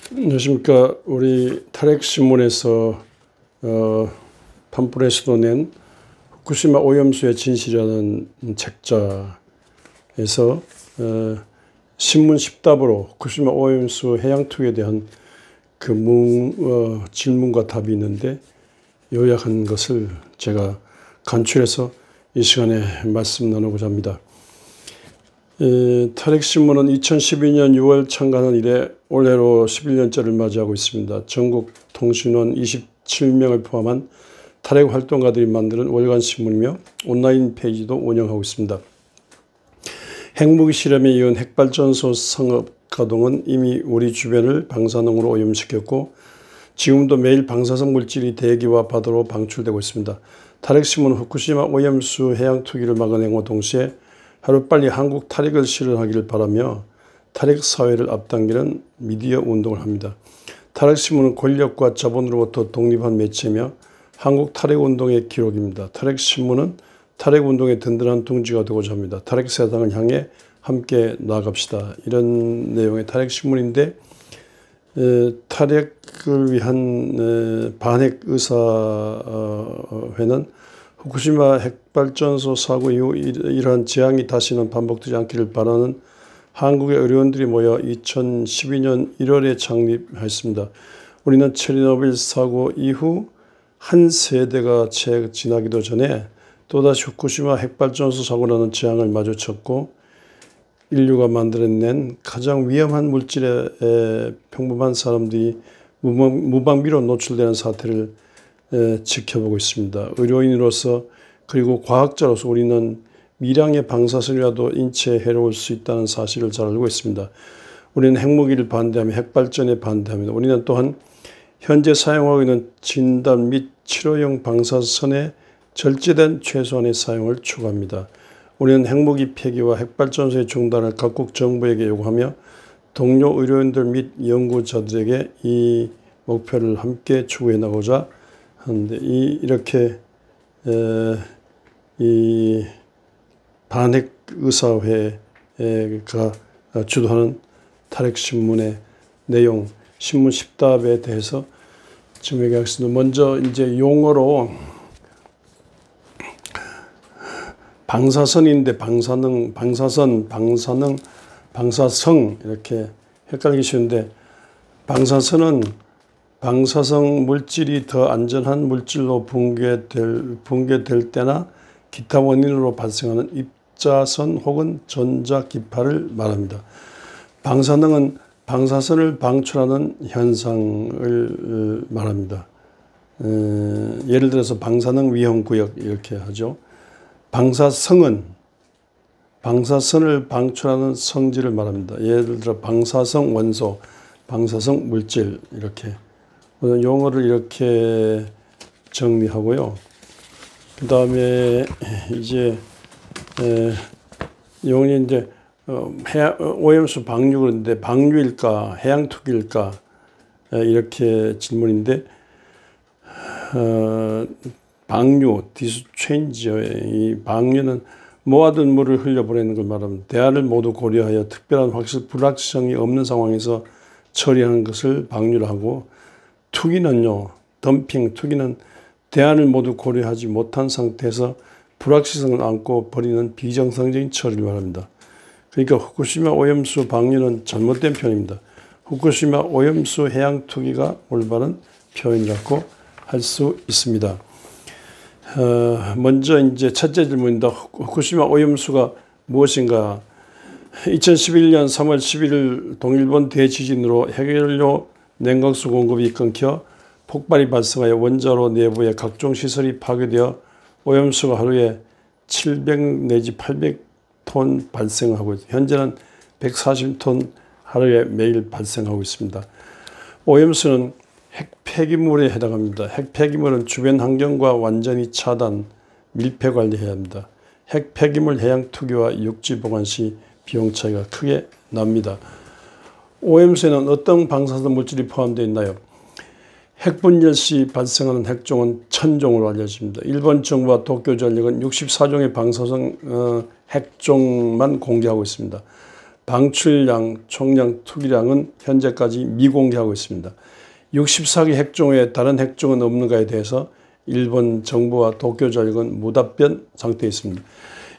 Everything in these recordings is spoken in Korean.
안녕하십니까. 우리 탈핵신문에서 팜플렛으로 낸 후쿠시마 오염수의 진실이라는 책자에서 신문 10답으로 후쿠시마 오염수 해양 투기에 대한 그 질문과 답이 있는데 요약한 것을 제가 간추려서 이 시간에 말씀 나누고자 합니다. 탈핵신문은 2012년 6월 창간한 이래 올해로 11년째를 맞이하고 있습니다. 전국 통신원 27명을 포함한 탈핵 활동가들이 만드는 월간 신문이며 온라인 페이지도 운영하고 있습니다. 핵무기 실험에 이은 핵발전소 상업 가동은 이미 우리 주변을 방사능으로 오염시켰고 지금도 매일 방사성 물질이 대기와 바다로 방출되고 있습니다. 탈핵신문은 후쿠시마 오염수 해양 투기를 막아내고 동시에 하루빨리 한국 탈핵을 실현하기를 바라며 탈핵 사회를 앞당기는 미디어 운동을 합니다. 탈핵신문은 권력과 자본으로부터 독립한 매체며 한국 탈핵 운동의 기록입니다. 탈핵신문은 탈핵 운동의 든든한 둥지가 되고자 합니다. 탈핵 세상을 향해 함께 나아갑시다. 이런 내용의 탈핵신문인데 탈핵을 위한 반핵 의사회는 후쿠시마 핵발전소 사고 이후 이러한 재앙이 다시는 반복되지 않기를 바라는 한국의 의료원들이 모여 2012년 1월에 창립했습니다. 우리는 체르노빌 사고 이후 한 세대가 채 지나기도 전에 또다시 후쿠시마 핵발전소 사고라는 재앙을 마주쳤고 인류가 만들어낸 가장 위험한 물질에 평범한 사람들이 무방비로 노출되는 사태를 지켜보고 있습니다. 의료인으로서 그리고 과학자로서 우리는 미량의 방사선이라도 인체에 해로울 수 있다는 사실을 잘 알고 있습니다. 우리는 핵무기를 반대하며 핵발전에 반대합니다. 우리는 또한 현재 사용하고 있는 진단 및 치료용 방사선의 절제된 최소한의 사용을 추구합니다. 우리는 핵무기 폐기와 핵발전소의 중단을 각국 정부에게 요구하며 동료 의료인들 및 연구자들에게 이 목표를 함께 추구해 나가고자 하는데 이렇게 이 반핵 의사회가 주도하는 탈핵신문의 내용, 신문 10답에 대해서 지금 얘기하겠습니다. 먼저 이제 용어로 방사선인데 방사선, 방사성 이렇게 헷갈리기 쉬운데 방사선은 방사성 물질이 더 안전한 물질로 붕괴될 때나 기타 원인으로 발생하는 입자선 혹은 전자기파를 말합니다. 방사능은 방사선을 방출하는 현상을 말합니다. 예를 들어서 방사능 위험구역 이렇게 하죠. 방사성은 방사선을 방출하는 성질을 말합니다. 예를 들어 방사성 원소, 방사성 물질 이렇게 용어를 이렇게 정리하고요. 그 다음에 이제 용어는 이제 오염수 방류 그런데 방류일까 해양 투기일까 이렇게 질문인데 방류 디스체인지요. 이 방류는 모아둔 물을 흘려보내는 걸 말합니다. 대안을 모두 고려하여 특별한 불확실성이 없는 상황에서 처리하는 것을 방류를 하고 투기는요. 덤핑 투기는 대안을 모두 고려하지 못한 상태에서 불확실성을 안고 버리는 비정상적인 처리를 말합니다. 그러니까 후쿠시마 오염수 방류는 잘못된 표현입니다. 후쿠시마 오염수 해양 투기가 올바른 표현이라고 할 수 있습니다. 먼저 이제 첫째 질문입니다. 후쿠시마 오염수가 무엇인가? 2011년 3월 11일 동일본 대지진으로 핵연료 냉각수 공급이 끊겨 폭발이 발생하여 원자로 내부의 각종 시설이 파괴되어 오염수가 하루에 700 내지 800톤 발생하고 있습니다. 현재는 140톤 하루에 매일 발생하고 있습니다. 오염수는 핵폐기물에 해당합니다. 핵폐기물은 주변 환경과 완전히 차단, 밀폐 관리해야 합니다. 핵폐기물 해양 투기와 육지 보관 시 비용 차이가 크게 납니다. 오염수에는 어떤 방사선 물질이 포함되어 있나요? 핵분열 시 발생하는 핵종은 1000종으로 알려집니다. 일본 정부와 도쿄전력은 64종의 방사성 핵종만 공개하고 있습니다. 방출량, 총량, 투기량은 현재까지 미공개하고 있습니다. 64개 핵종에 다른 핵종은 없는가에 대해서 일본 정부와 도쿄전력은 무답변 상태에 있습니다.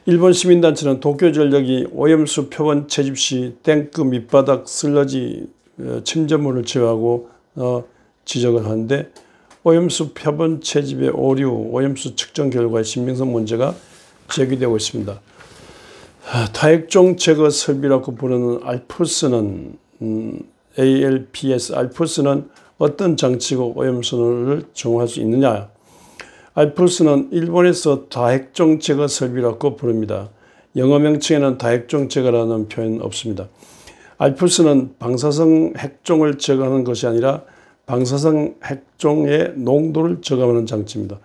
일본 시민단체는 도쿄전력이 오염수 표본 채집 시 탱크 밑바닥 슬러지 침전물을 제외하고 지적을 하는데 오염수 표본 채집의 오류, 오염수 측정 결과의 신빙성 문제가 제기되고 있습니다. 타핵종 제거 설비라고 부르는 알프스는 ALPS는 어떤 장치고 오염수를 정화할 수 있느냐? 알프스는 일본에서 다핵종 제거 설비라고 부릅니다. 영어 명칭에는 다핵종 제거라는 표현 없습니다. 알프스는 방사성 핵종을 제거하는 것이 아니라 방사성 핵종의 농도를 저감하는 장치입니다.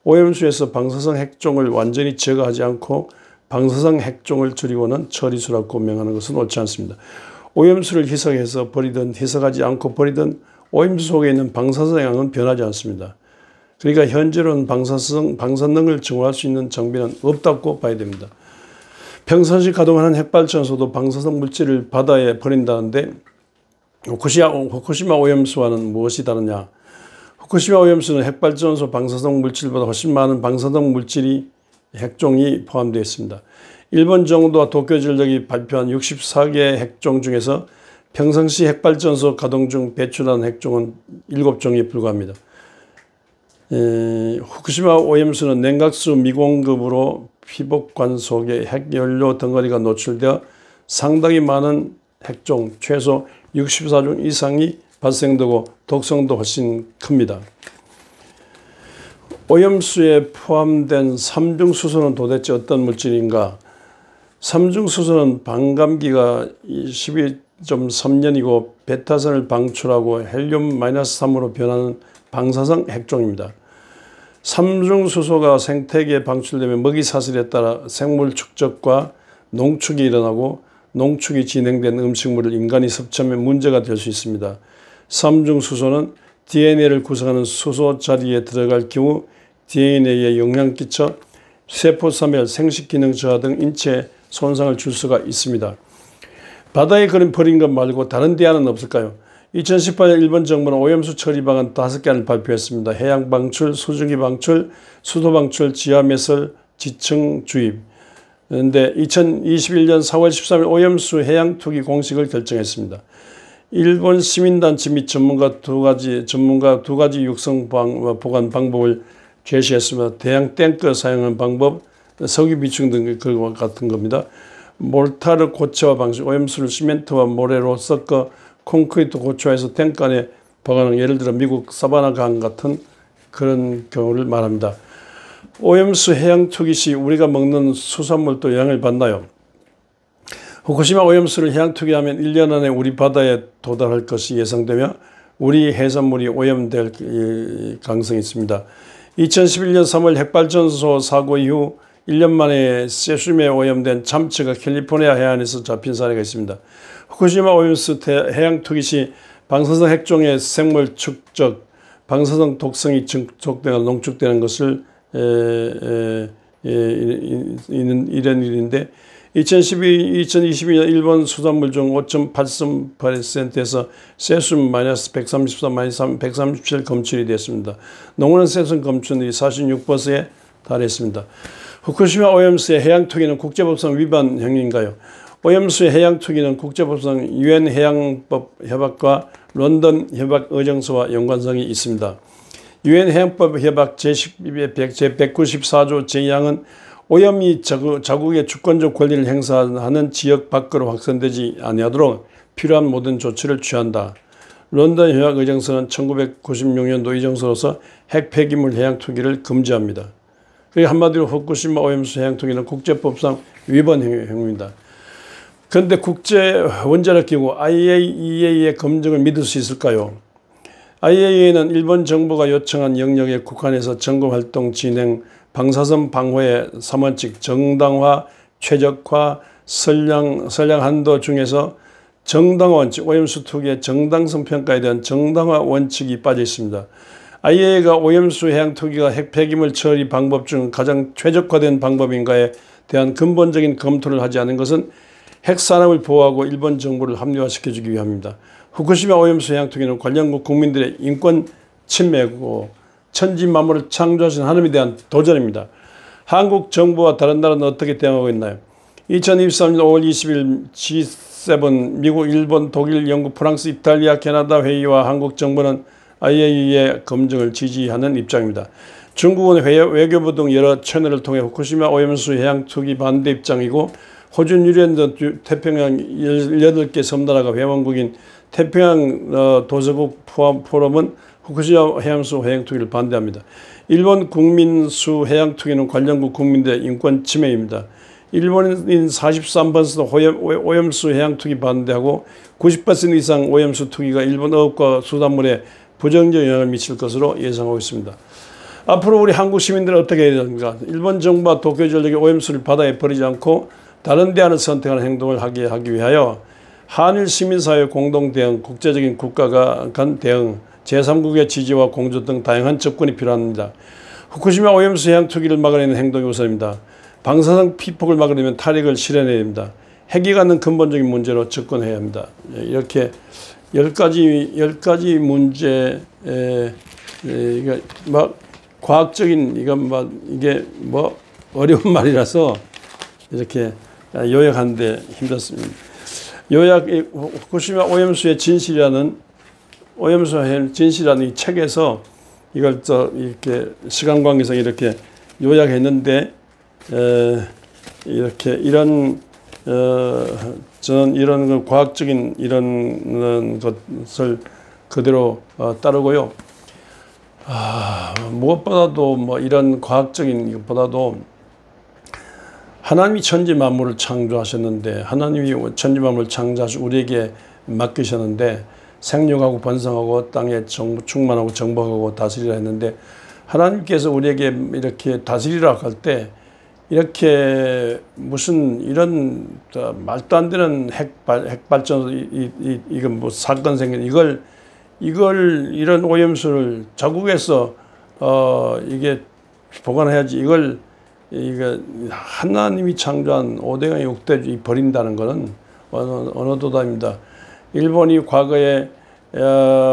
오염수에서 방사성 핵종을 완전히 제거하지 않고 방사성 핵종을 줄이고는 처리수라고 명하는 것은 옳지 않습니다. 오염수를 희석해서 버리든 희석하지 않고 버리든 오염수 속에 있는 방사성 양은 변하지 않습니다. 그러니까 현재로는 방사능을 정화할 수 있는 장비는 없다고 봐야 됩니다. 평상시 가동하는 핵발전소도 방사성 물질을 바다에 버린다는데 후쿠시마 오염수와는 무엇이 다르냐? 후쿠시마 오염수는 핵발전소 방사성 물질보다 훨씬 많은 방사능 물질이 핵종이 포함되어 있습니다. 일본 정부와 도쿄전력이 발표한 64개 핵종 중에서 평상시 핵발전소 가동 중 배출하는 핵종은 7종에 불과합니다. 후쿠시마 오염수는 냉각수 미공급으로 피복관 속에 핵연료 덩어리가 노출되어 상당히 많은 핵종 최소 64종 이상이 발생되고 독성도 훨씬 큽니다. 오염수에 포함된 삼중수소는 도대체 어떤 물질인가? 삼중수소는 반감기가 12.3년이고 베타산을 방출하고 헬륨-3으로 변하는 방사성 핵종입니다. 삼중수소가 생태계에 방출되면 먹이사슬에 따라 생물 축적과 농축이 일어나고 농축이 진행된 음식물을 인간이 섭취하면 문제가 될 수 있습니다. 삼중수소는 DNA를 구성하는 수소 자리에 들어갈 경우 DNA에 영향 끼쳐 세포사멸, 생식기능 저하 등 인체에 손상을 줄 수가 있습니다. 바다에 버린 것 말고 다른 대안은 없을까요? 2018년 일본 정부는 오염수 처리 방안 5개안을 발표했습니다. 해양 방출, 수증기 방출, 수도 방출, 지하 매설, 지층 주입. 그런데 2021년 4월 13일 오염수 해양 투기 공식을 결정했습니다. 일본 시민단체 및 전문가 두 가지 육성 보관 방법을 제시했습니다. 대양 탱크 사용하는 방법, 석유 비축 등 그와 같은 겁니다. 몰타르 고체화 방식, 오염수를 시멘트와 모래로 섞어 콘크리트 고체화해서 탱크 안에 보관하는, 예를 들어 미국 사바나 강 같은 그런 경우를 말합니다. 오염수 해양 투기 시 우리가 먹는 수산물도 영향을 받나요? 후쿠시마 오염수를 해양 투기하면 1년 안에 우리 바다에 도달할 것이 예상되며 우리 해산물이 오염될 가능성이 있습니다. 2011년 3월 핵발전소 사고 이후 1년 만에 세슘에 오염된 참치가 캘리포니아 해안에서 잡힌 사례가 있습니다. 후쿠시마 오염수 해양 투기 시 방사성 핵종의 생물 축적, 방사성 독성이 증폭되거나 농축되는 것을 이런 일인데 2022년 일본 수산물 중 5.83%에서 세슘 -134, -137 검출이 됐습니다. 농어는 세슘 검출이 46%에 달했습니다. 후쿠시마 오염수의 해양 투기는 국제법상 위반 행위인가요? 오염수의 해양 투기는 국제법상 유엔 해양법 협약과 런던 협약 의정서와 연관성이 있습니다. 유엔 해양법 협약 제194조 제2항은 오염이 자국의 주권적 권리를 행사하는 지역 밖으로 확산되지 아니하도록 필요한 모든 조치를 취한다. 런던 협약 의정서는 1996년도 의정서로서 핵 폐기물 해양 투기를 금지합니다. 그리고 한마디로 후쿠시마 오염수 해양 투기는 국제법상 위반 행위입니다. 그런데 국제원자력기구 IAEA의 검증을 믿을 수 있을까요? IAEA는 일본 정부가 요청한 영역에 국한해서 점검활동 진행, 방사선 방호의 3원칙, 정당화, 최적화, 선량 한도 중에서 정당화 원칙, 오염수 투기의 정당성 평가에 대한 정당화 원칙이 빠져 있습니다. IAEA가 오염수 해양 투기가 핵 폐기물 처리 방법 중 가장 최적화된 방법인가에 대한 근본적인 검토를 하지 않은 것은 핵산업을 보호하고 일본 정부를 합리화시켜주기 위함입니다. 후쿠시마 오염수 해양 투기는 관련국 국민들의 인권 침해고 천지만물을 창조하신 하나님에 대한 도전입니다. 한국 정부와 다른 나라는 어떻게 대응하고 있나요? 2023년 5월 20일 G7 미국, 일본, 독일, 영국, 프랑스, 이탈리아, 캐나다 회의와 한국 정부는 IAEA 검증을 지지하는 입장입니다. 중국은 외교부 등 여러 채널을 통해 후쿠시마 오염수 해양 투기 반대 입장이고, 호주, 뉴질랜드, 태평양 18개 섬나라가 회원국인 태평양 도서국 포럼은 후쿠시마 해양수 해양 투기를 반대합니다. 일본 국민수 해양 투기는 관련국 국민들의 인권 침해입니다. 일본인 43%도 오염수 해양 투기 반대하고 90% 이상 오염수 투기가 일본 어업과 수산물에 부정적 영향을 미칠 것으로 예상하고 있습니다. 앞으로 우리 한국 시민들은 어떻게 해야 됩니까? 일본 정부와 도쿄전력이 오염수를 바다에 버리지 않고 다른 대안을 선택하는 행동을 하기 위하여 한일 시민사회 공동 대응, 국제적인 국가가 간 대응, 제3국의 지지와 공조 등 다양한 접근이 필요합니다. 후쿠시마 오염수 해양 투기를 막아내는 행동이 우선입니다. 방사성 피폭을 막으려면 탈핵을 실현해야 됩니다. 핵이 갖는 근본적인 문제로 접근해야 합니다. 이렇게 10가지 문제, 이게 막 과학적인, 이게 어려운 말이라서 이렇게 요약하는데 힘들었습니다. 후쿠시마 오염수의 진실이라는 이 책에서 이걸 이렇게 시간 관계상 이렇게 요약했는데, 저는 이런 과학적인 이런 것을 그대로 따르고요. 무엇보다도 이런 과학적인 것보다도 하나님이 천지 만물을 창조하셨는데, 하나님이 천지 만물을 창조하시고 우리에게 맡기셨는데, 생육하고 번성하고 땅에 충만하고 정복하고 다스리라 했는데, 하나님께서 우리에게 이렇게 다스리라 할 때 이렇게 무슨 이런 말도 안 되는 핵발전 이건 뭐 사건 생긴 이걸 이런 오염수를 자국에서 이게 보관해야지, 이거 하나님이 창조한 5대강 6대주 버린다는 것은 어느 도담입니다. 일본이 과거에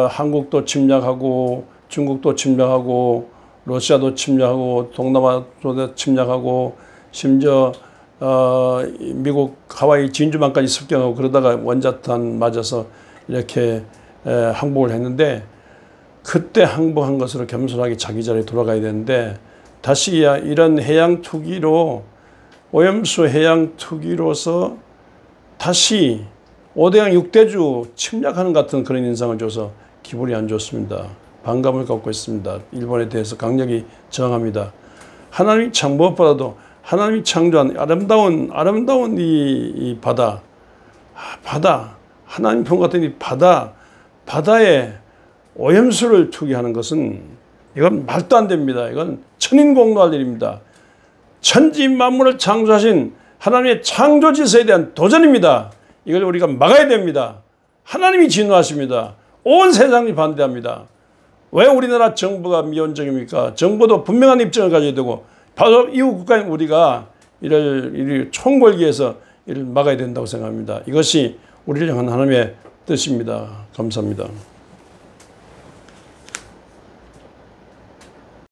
한국도 침략하고 중국도 침략하고 러시아도 침략하고 동남아도 침략하고 심지어 미국 하와이 진주만까지 습격하고 그러다가 원자탄 맞아서 이렇게 항복을 했는데, 그때 항복한 것으로 겸손하게 자기 자리에 돌아가야 되는데, 다시 이런 해양 투기로 오염수 해양 투기로서 다시 5대강 6대주 침략하는 같은 그런 인상을 줘서 기분이 안 좋습니다. 반감을 갖고 있습니다. 일본에 대해서 강력히 저항합니다. 하나님이 무엇보다도 하나님이 창조한 아름다운 이 바다, 하나님 품 같은 이 바다에 오염수를 투기하는 것은 이건 말도 안 됩니다. 이건 천인공노할 일입니다. 천지 만물을 창조하신 하나님의 창조 질서에 대한 도전입니다. 이걸 우리가 막아야 됩니다. 하나님이 진노하십니다. 온 세상이 반대합니다. 왜 우리나라 정부가 미온적입니까? 정부도 분명한 입장을 가져야 되고, 바로 이웃 국가인 우리가 이를 총궐기 위해서 이를 막아야 된다고 생각합니다. 이것이 우리를 향한 하나님의 뜻입니다. 감사합니다.